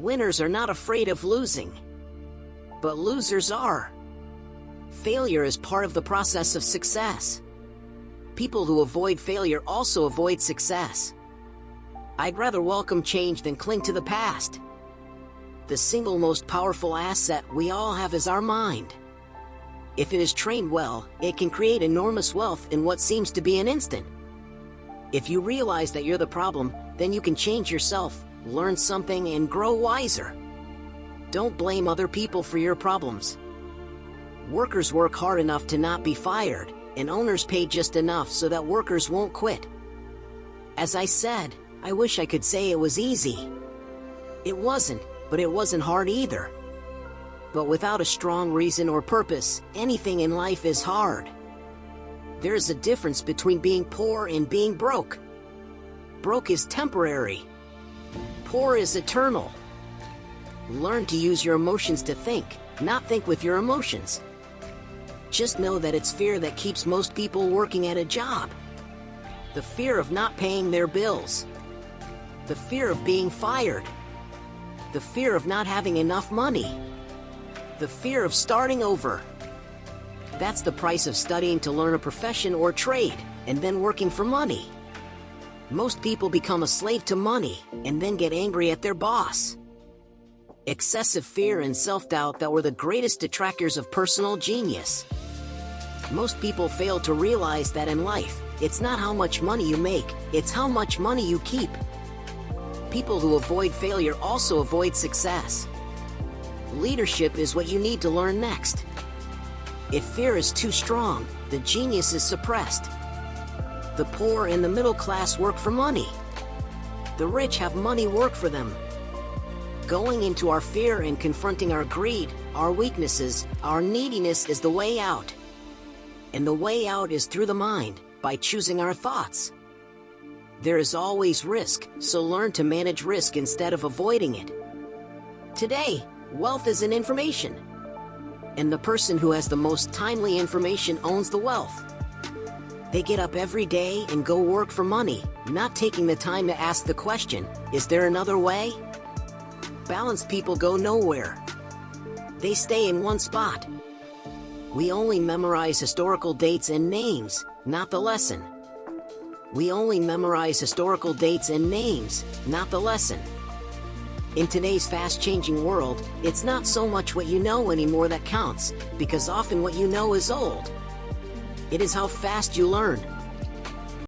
Winners are not afraid of losing, but losers are. Failure is part of the process of success. People who avoid failure also avoid success. I'd rather welcome change than cling to the past. The single most powerful asset we all have is our mind. If it is trained well, it can create enormous wealth in what seems to be an instant. If you realize that you're the problem, then you can change yourself, learn something, and grow wiser. Don't blame other people for your problems. Workers work hard enough to not be fired, and owners pay just enough so that workers won't quit. As I said, I wish I could say it was easy. It wasn't, but it wasn't hard either. But without a strong reason or purpose, anything in life is hard. There is a difference between being poor and being broke. Broke is temporary. Poor is eternal. Learn to use your emotions to think, not think with your emotions. Just know that it's fear that keeps most people working at a job. The fear of not paying their bills. The fear of being fired. The fear of not having enough money. The fear of starting over. That's the price of studying to learn a profession or trade, and then working for money. Most people become a slave to money, and then get angry at their boss. Excessive fear and self-doubt that were the greatest detractors of personal genius. Most people fail to realize that in life, it's not how much money you make, it's how much money you keep. People who avoid failure also avoid success. Leadership is what you need to learn next. If fear is too strong, the genius is suppressed. The poor and the middle class work for money. The rich have money work for them. Going into our fear and confronting our greed, our weaknesses, our neediness is the way out. And the way out is through the mind, by choosing our thoughts. There is always risk, so learn to manage risk instead of avoiding it. Today, wealth is in information. And the person who has the most timely information owns the wealth. They get up every day and go work for money, not taking the time to ask the question, is there another way? Balanced people go nowhere. They stay in one spot. We only memorize historical dates and names, not the lesson. We only memorize historical dates and names, not the lesson. In today's fast-changing world, it's not so much what you know anymore that counts, because often what you know is old. It is how fast you learn,